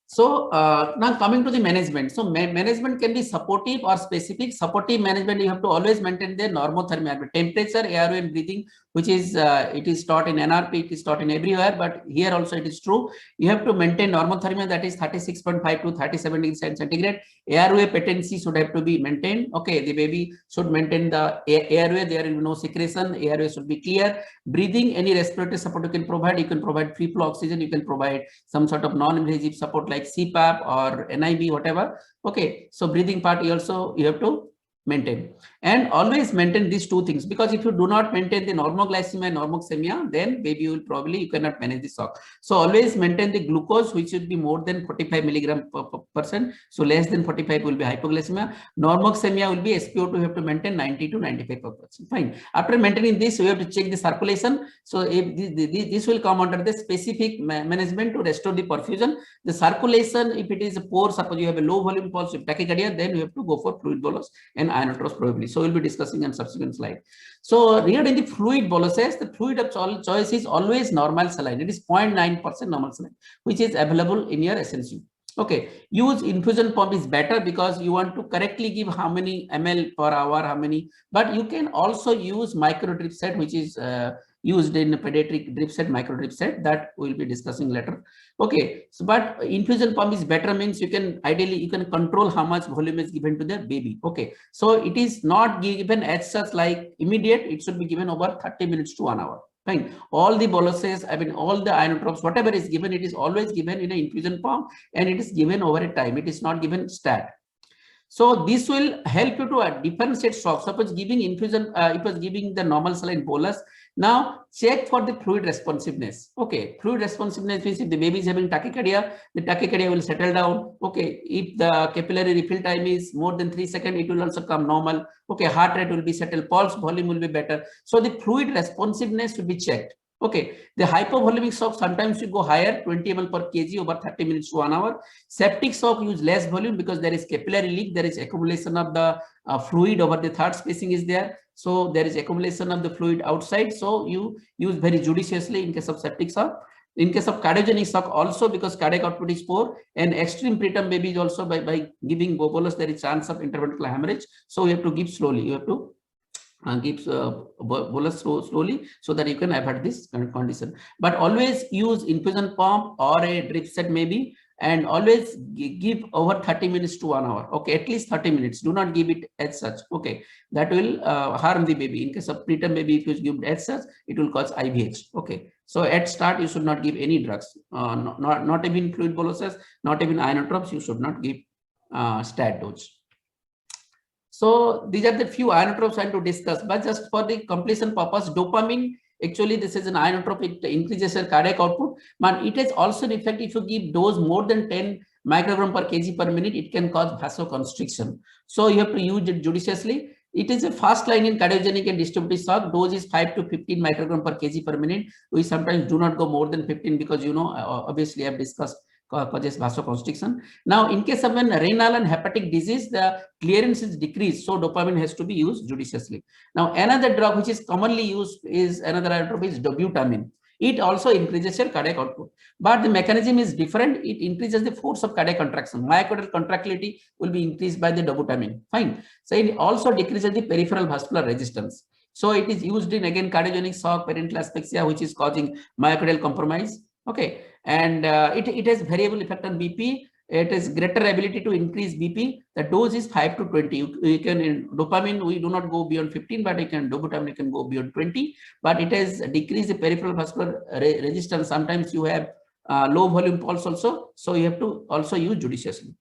So now coming to the management. So management can be supportive or specific. Supportive management, you have to always maintain the normothermia, temperature, airway and breathing, which is it is taught in NRP, it is taught in everywhere, but here also it is true. You have to maintain normothermia, that is 36.5 to 37 degrees centigrade. Airway patency should have to be maintained. Okay, the baby should maintain the airway, there will be no secretion, airway should be clear. Breathing, any respiratory support you can provide free flow oxygen, you can provide some sort of non-invasive support like CPAP or NIV, whatever. Okay, so breathing part you have to maintain, and always maintain these two things, because if you do not maintain the normoglycemia and normoxemia, then baby will probably, you cannot manage the shock. So always maintain the glucose, which should be more than 45 milligram per percent. So less than 45 will be hypoglycemia. Normoxemia will be SpO2, you have to maintain 90 to 95%. Fine. After maintaining this, we have to check the circulation. So if this will come under the specific management to restore the perfusion. The circulation, if it is poor, suppose you have a low volume pulse with tachycardia, then you have to go for fluid bolus and ionotropes probably. So we'll be discussing on subsequent slide. So regarding the fluid boluses, the fluid of choice is always normal saline. It is 0.9% normal saline, which is available in your SNCU. Okay, use infusion pump is better because you want to correctly give how many ml per hour, how many, but you can also use micro drip set, which is used in pediatric drip set, micro drip set, that we'll be discussing later. Okay, so but infusion pump is better, means you can ideally you can control how much volume is given to the baby. Okay, so it is not given as such like immediate, it should be given over 30 minutes to 1 hour. Fine. All the boluses, I mean all the ionotropes, whatever is given, it is always given in an infusion pump, and it is given over a time. It is not given stat. So this will help you to differentiate shock. Suppose giving infusion, it was giving the normal saline bolus. Now check for the fluid responsiveness. Okay, fluid responsiveness means if the baby is having tachycardia, the tachycardia will settle down. Okay, if the capillary refill time is more than 3 seconds, it will also come normal. Okay, heart rate will be settled, pulse volume will be better. So the fluid responsiveness will be checked. Okay, the hypovolemic shock sometimes you go higher, 20 ml per kg over 30 minutes to 1 hour. Septic shock use less volume because there is capillary leak, there is accumulation of the fluid over the third spacing is there. So there is accumulation of the fluid outside. So you use very judiciously in case of septic shock. In case of cardiogenic shock also, because cardiac output is poor, and extreme preterm babies also by giving bolus, there is chance of interventricular hemorrhage. So you have to give slowly. You have to give bolus slowly so that you can avoid this condition. But always use infusion pump or a drip set maybe, and always give over 30 minutes to 1 hour. Okay, at least 30 minutes. Do not give it as such. Okay, that will harm the baby. In case of preterm baby, if you give as such, it will cause IVH. Okay, so at start you should not give any drugs. Not even fluid boluses, not even ionotropes. You should not give stat dose. So these are the few ionotropes I want to discuss, but just for the completion purpose, dopamine, actually this is an inotrope, it increases your cardiac output, but it has also an effect. If you give dose more than 10 microgram per kg per minute, it can cause vasoconstriction. So you have to use it judiciously. It is a fast line in cardiogenic and distributive shock. Dose is 5 to 15 microgram per kg per minute. We sometimes do not go more than 15 because, you know, obviously I have discussed causes vasoconstriction. Now, in case of an renal and hepatic disease, the clearance is decreased, so dopamine has to be used judiciously. Now, another drug which is commonly used is another inotrope is dobutamine. It also increases your cardiac output, but the mechanism is different. It increases the force of cardiac contraction. Myocardial contractility will be increased by the dobutamine. Fine. So it also decreases the peripheral vascular resistance. So it is used in again cardiogenic shock, parental asphyxia, which is causing myocardial compromise. Okay, and it has variable effect on BP. It has greater ability to increase BP. The dose is 5 to 20. You can, in dopamine, we do not go beyond 15, but you can, dobutamine, you can go beyond 20. But it has decreased the peripheral vascular resistance. Sometimes you have low volume pulse also. So you have to also use judiciously.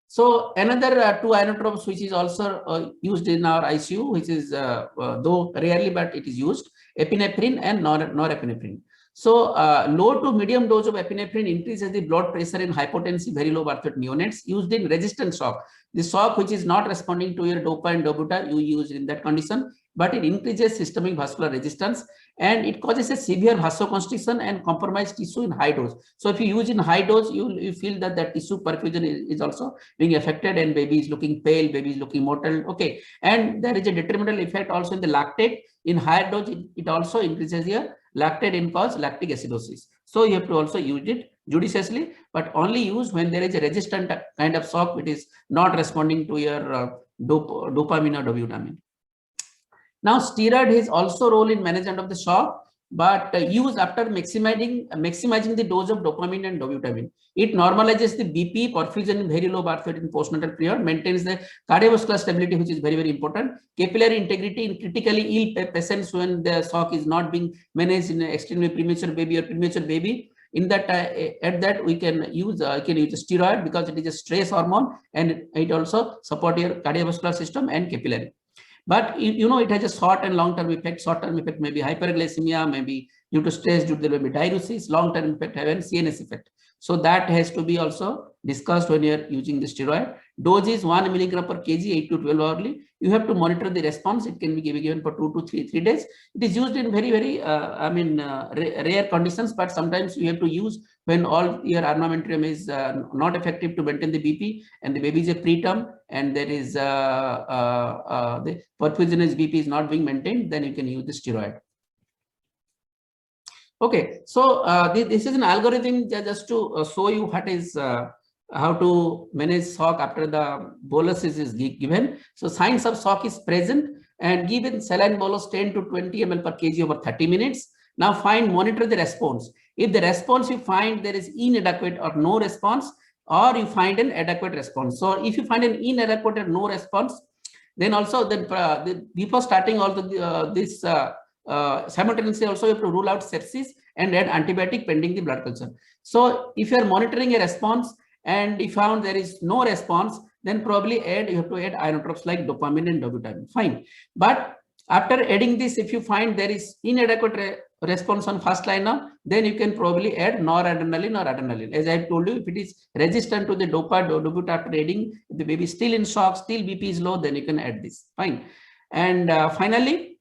So another two inotropes which is also used in our ICU, which is though rarely, but it is used, epinephrine and norepinephrine. So low to medium dose of epinephrine increases the blood pressure in hypotensive, very low birth weight neonates used in resistant shock. The shock which is not responding to your dopa and dobuta, you use in that condition, but it increases systemic vascular resistance and it causes a severe vasoconstriction and compromised tissue in high dose. So if you use in high dose, you feel that the tissue perfusion is also being affected and baby is looking pale, baby is looking mottled. Okay, and there is a detrimental effect also in the lactate. In higher dose, it also increases your lactate and cause lactic acidosis. So you have to also use it judiciously, but only use when there is a resistant kind of shock which is not responding to your dopamine or dobutamine. Now, steroid has also role in management of the shock, but use after maximizing the dose of dopamine and dobutamine. It normalizes the BP, perfusion in very low birth weight in postnatal period, maintains the cardiovascular stability, which is very, very important. Capillary integrity in critically ill patients when the shock is not being managed in an extremely premature baby or premature baby. In that, at that we can use a steroid because it is a stress hormone and it also supports your cardiovascular system and capillary. But you know, it has a short and long-term effect. Short-term effect may be hyperglycemia, maybe due to stress, due to there may be diuresis. Long-term effect have a CNS effect. So that has to be also discussed when you are using the steroid. Dose is 1 milligram per kg, 8 to 12 hourly. You have to monitor the response. It can be given for 2 to 3 days. It is used in very, very, rare conditions, but sometimes you have to use when all your armamentarium is not effective to maintain the BP and the baby is a preterm and there is the perfusionous BP is not being maintained, then you can use the steroid. Okay, so this is an algorithm just to show you what is how to manage shock after the bolus is given. So signs of shock is present and given saline bolus 10 to 20 ml per kg over 30 minutes. Now monitor the response. If the response you find there is inadequate or no response, or you find an adequate response. So if you find an inadequate or no response, then also before starting all this simultaneously also you have to rule out sepsis and add antibiotic pending the blood culture. So if you are monitoring a response and you found there is no response, then probably you have to add inotropes like dopamine and dobutamine. Fine. But after adding this, if you find there is inadequate response on first line now, then you can probably add noradrenaline or adrenaline. As I told you, if it is resistant to the dobutamine after adding, if the baby is still in shock, still BP is low, then you can add this. Fine. And finally,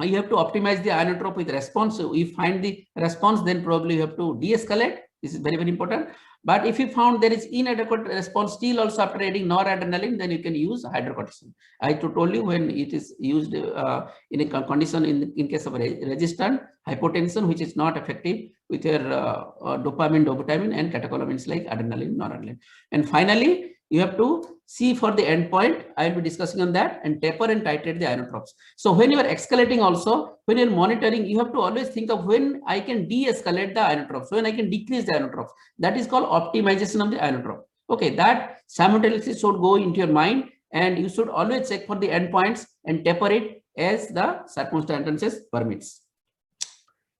you have to optimize the inotrope with response. So if you find the response, then probably you have to de-escalate. This is very, very important. But if you found there is inadequate response still also after adding noradrenaline, then you can use hydrocortisone. I told you when it is used in a condition in case of resistant hypotension, which is not effective with your dopamine, dobutamine, and catecholamines like adrenaline, noradrenaline. And finally, you have to see for the endpoint. I will be discussing on that, and taper and titrate the inotropes. So when you are escalating also, when you are monitoring, you have to always think of when I can de-escalate the inotropes, when I can decrease the inotropes. That is called optimization of the inotrope. Okay, that simultaneously should go into your mind, and you should always check for the endpoints and taper it as the circumstances permits.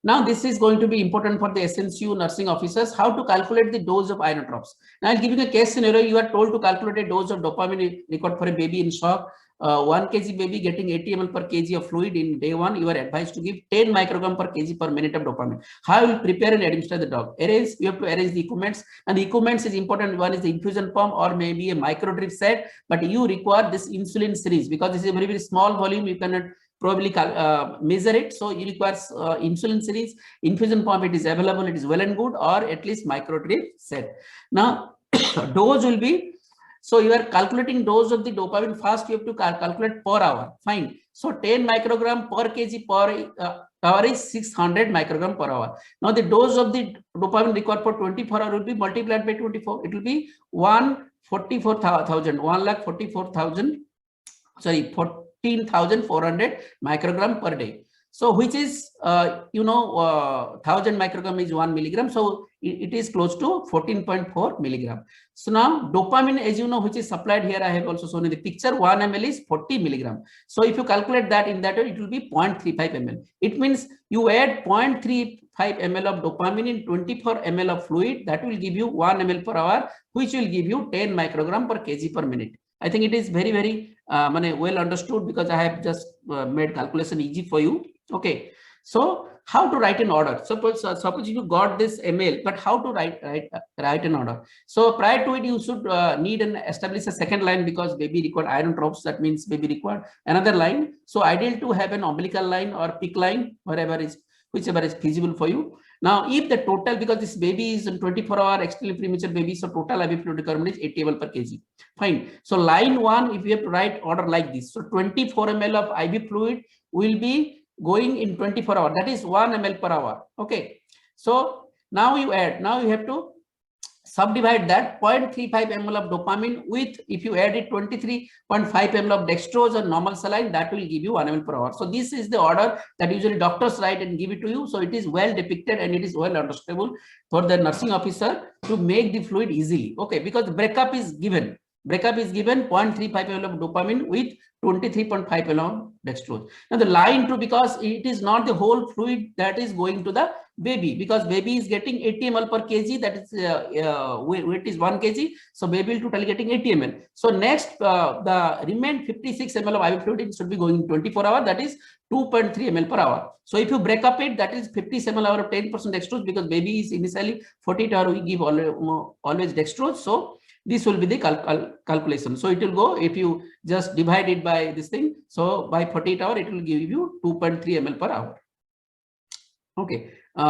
Now, this is going to be important for the SNCU nursing officers, how to calculate the dose of inotropes. Now, I'll give you a case scenario. You are told to calculate a dose of dopamine required for a baby in shock. 1 kg baby getting 80 ml per kg of fluid in day 1, you are advised to give 10 microgram per kg per minute of dopamine. How you will prepare and administer the dog? You have to arrange the equipments, and the equipments is important. One is the infusion pump or maybe a micro drip set, but you require this insulin series because this is a very, very small volume. You cannot probably measure it, so you require insulin series. Infusion pump, it is available, it is well and good, or at least micro drip set. Now dose will be, so you are calculating dose of the dopamine. First you have to calculate per hour. Fine. So 10 microgram per kg per hour is 600 microgram per hour. Now the dose of the dopamine required for 24 hours will be multiplied by 24. It will be 14,400 microgram per day. So which is 1000 microgram is 1 milligram. So it is close to 14.4 milligram. So now dopamine, as you know, which is supplied here, I have also shown in the picture, 1 ml is 40 milligram. So if you calculate that in that way, it will be 0.35 ml. It means you add 0.35 ml of dopamine in 24 ml of fluid, that will give you 1 ml per hour, which will give you 10 microgram per kg per minute. I think it is very, very well understood because I have just made calculation easy for you. Okay. So how to write an order. Suppose you got this ml, but how to write an order. So prior to it, you should need and establish a second line, because baby required iron drops. That means baby required another line. So ideal to have an umbilical line or PICC line, whichever is feasible for you. Now, if the total, because this baby is a 24-hour extremely premature baby, so total IV fluid requirement is 80 ml per kg. Fine. So line 1, if you have to write order like this, so 24 ml of IV fluid will be going in 24 hours. That is 1 ml per hour. Okay. So now you add. Now you have to subdivide that 0.35 ml of dopamine with, if you add it 23.5 ml of dextrose or normal saline, that will give you 1 ml per hour. So this is the order that usually doctors write and give it to you. So it is well depicted and it is well understandable for the nursing officer to make the fluid easily. Okay, because the breakup is given. Breakup is given 0.35 ml of dopamine with 23.5 ml of dextrose. Now the line 2, because it is not the whole fluid that is going to the baby, because baby is getting 80 ml per kg, that is weight is 1 kg, so baby will totally getting 80 ml. So next the remaining 56 ml of IV fluid should be going in 24 hours, that is 2.3 ml per hour. So if you break up it, that is 50 ml hour of 10% dextrose, because baby is initially 48 hours we give always dextrose. So this will be the calculation. So it will go, if you just divide it by this thing, so by 48 hours it will give you 2.3 ml per hour. Okay, per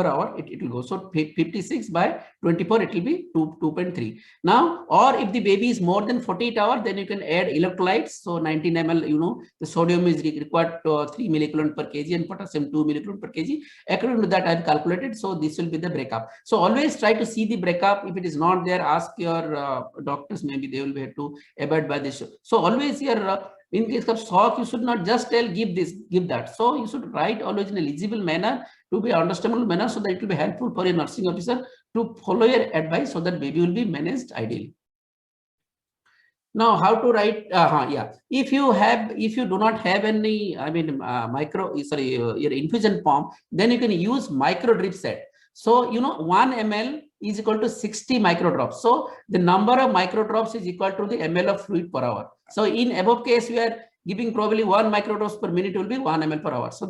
hour it will go. So 56 by 24, it will be 2.3. Now, or if the baby is more than 48 hours, then you can add electrolytes. So 19 ml, you know, the sodium is required 3 millicoulomb per kg and potassium 2 millicoulomb per kg. According to that, I have calculated. So this will be the breakup. So always try to see the breakup. If it is not there, ask your doctors. Maybe they will be able to abide by this. So always here. In case of shock, you should not just tell give this, give that. So you should write always in a legible manner, to be understandable manner, so that it will be helpful for a nursing officer to follow your advice, so that baby will be managed ideally. Now, how to write? If you do not have any, your infusion pump, then you can use micro drip set. So, you know, 1 ml is equal to 60 microdrops. So the number of microdrops is equal to the ml of fluid per hour. So in above case, we are giving probably 1 microdrops per minute will be 1 ml per hour. So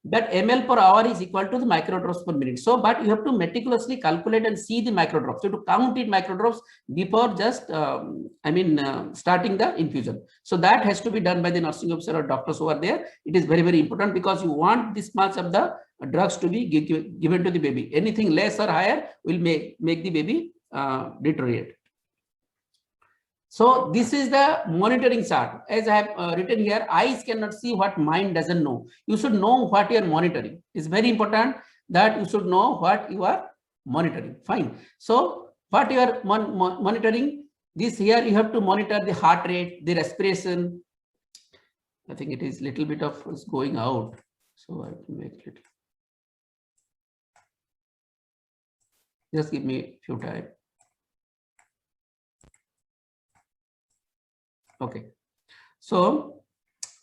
that ml per hour is equal to the microdrops per minute. So, but you have to meticulously calculate and see the microdrops. So to count it microdrops before just, starting the infusion. So that has to be done by the nursing officer or doctors who are there. It is very, very important, because you want this much of the drugs to be given to the baby. Anything less or higher will make the baby deteriorate. So this is the monitoring chart. As I have written here, eyes cannot see what mind doesn't know. You should know what you are monitoring. It's very important that you should know what you are monitoring. Fine. So what you are monitoring, this here you have to monitor the heart rate, the respiration. I think it is little bit of going out. So I can make it. Just give me a few time. Okay. So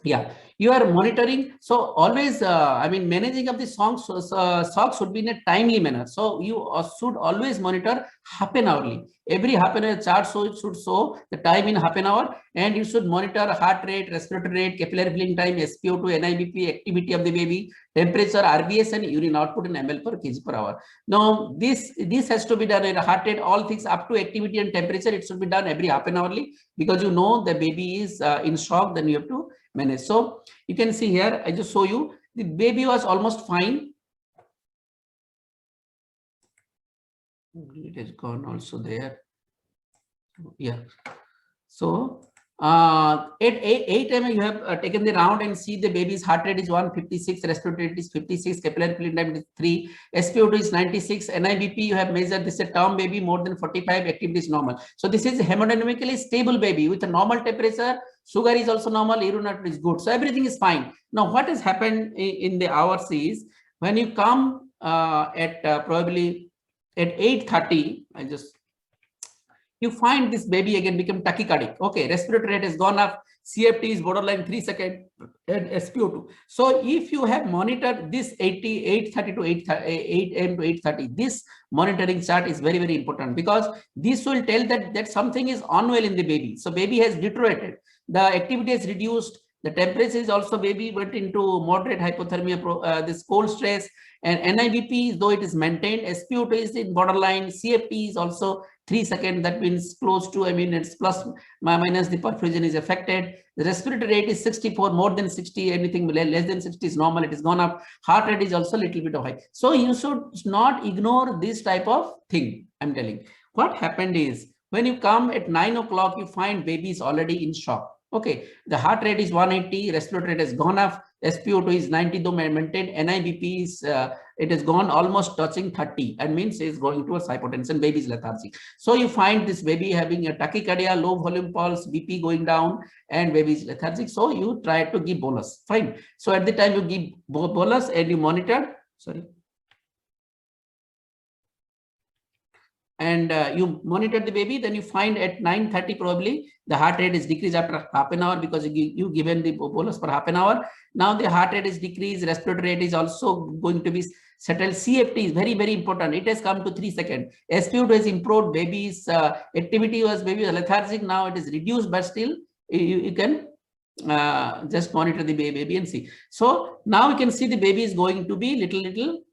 yeah, you are monitoring. So always, managing of the SOC should be in a timely manner. So you should always monitor half an hourly. Every half an hour chart, so it should show the time in half an hour, and you should monitor heart rate, respiratory rate, capillary filling time, SpO2, NIBP, activity of the baby, temperature, RBS, and urine output in ml per kg per hour. Now this has to be done at a heart rate, all things up to activity and temperature. It should be done every half an hourly, because you know the baby is in shock. Then you have to manage. So you can see here, I just show you the baby was almost fine. It has gone also there. Yeah. So at 8 ml, you have taken the round and see the baby's heart rate is 156, respiratory rate is 56, capillary filling time is 3, SpO2 is 96, NIBP you have measured. This is a term baby more than 45, activity is normal. So this is a hemodynamically stable baby with a normal temperature. Sugar is also normal, urine output is good. So everything is fine. Now what has happened in the hours is, when you come at probably at 8:30, you find this baby again become tachycardic. Okay, respiratory rate has gone up, CFT is borderline 3 seconds, and SpO2. So if you have monitored this 8:30 to 8 a.m. to 8:30, this monitoring chart is very, very important, because this will tell that something is unwell in the baby. So baby has deteriorated, the activity is reduced, The temperature is also, baby went into moderate hypothermia, this cold stress, and NIBP, though it is maintained, SpO2 is in borderline, CFT is also 3 seconds, that means close to, I mean, it's plus minus the perfusion is affected. The respiratory rate is 64, more than 60, anything less than 60 is normal, it is gone up. Heart rate is also a little bit of high. So you should not ignore this type of thing, I'm telling. What happened is, when you come at 9 o'clock, you find baby is already in shock. Okay, the heart rate is 180, respiratory rate has gone up, SpO2 is 90, though maintained, NIBP is, it has gone almost touching 30, and means is going towards hypotension, baby is lethargic. So you find this baby having a tachycardia, low volume pulse, BP going down, and baby is lethargic. So you try to give bolus, fine. So at the time you give bolus and you monitor, and you monitor the baby, then you find at 9:30 probably the heart rate is decreased after half an hour, because you given the bolus for half an hour. Now the heart rate is decreased, respiratory rate is also going to be settled. CFT is very, very important. It has come to 3 seconds. SpO2 has improved. Baby's activity was lethargic. Now it is reduced, but still you can just monitor the baby and see. So now you can see the baby is going to be little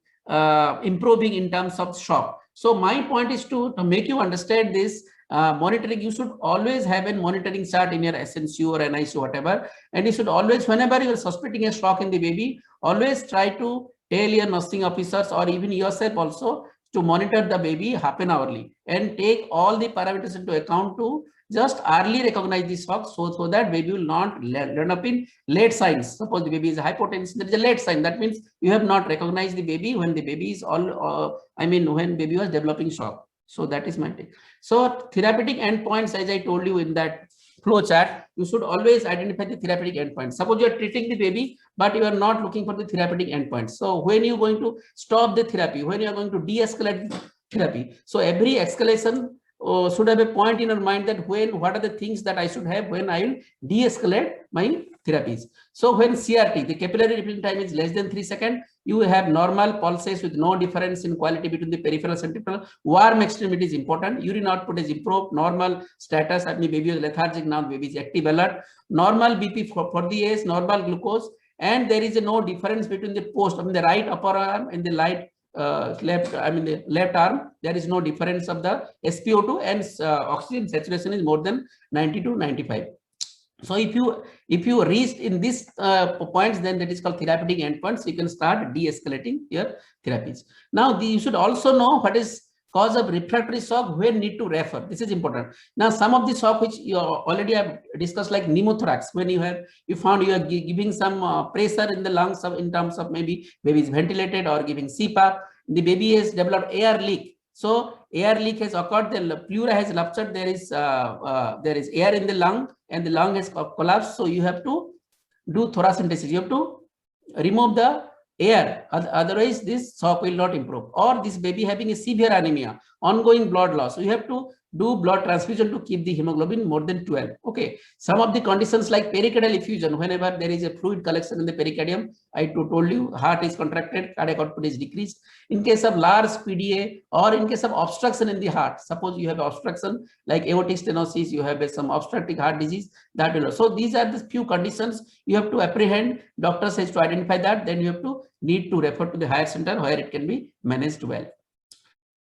improving in terms of shock. So my point is to make you understand this monitoring. You should always have a monitoring chart in your SNCU or NICU, whatever. And you should always, whenever you are suspecting a shock in the baby, always try to tell your nursing officers or even yourself also to monitor the baby half an hourly and take all the parameters into account to just early recognize the shock, so that baby will not run up in late signs. Suppose the baby is hypotension, there is a late sign. That means you have not recognized the baby when the baby is when baby was developing shock. So that is my take. So therapeutic endpoints, as I told you in that flow chart, you should always identify the therapeutic endpoints. Suppose you are treating the baby, but you are not looking for the therapeutic endpoints. So when you are going to stop the therapy, when you are going to de-escalate the therapy, so every escalation should have a point in your mind that what are the things that I should have when I will de-escalate my therapies. So when CRT, the capillary refill time is less than 3 seconds, you have normal pulses with no difference in quality between the peripheral and central. Warm extremity is important. Urine output is improved. Normal status, I mean, baby is lethargic, now baby is active alert. Normal BP for the age, normal glucose, and there is no difference between the post, I mean the right upper arm and the the left arm. There is no difference of the SpO2, and oxygen saturation is more than 90 to 95. So if you reach in these points, then that is called therapeutic endpoints. You can start de-escalating your therapies. Now you should also know what is cause of refractory shock, when need to refer. This is important. Now some of the shock which you already have discussed, like pneumothorax, when you found you are giving some pressure in the lungs in terms of maybe baby is ventilated or giving CPAP, the baby has developed air leak. So air leak has occurred, the pleura has ruptured, there is air in the lung and the lung has collapsed. So you have to do thoracentesis. You have to remove the air, otherwise this shock will not improve. Or this baby having a severe anemia, ongoing blood loss, so you have to do blood transfusion to keep the hemoglobin more than 12. Okay, some of the conditions like pericardial effusion, whenever there is a fluid collection in the pericardium, I told you heart is contracted, cardiac output is decreased. In case of large PDA, or in case of obstruction in the heart, suppose you have obstruction like aortic stenosis, you have some obstructive heart disease, that will. So these are the few conditions you have to apprehend. Doctors has to identify that, then you have to need to refer to the higher center where it can be managed well.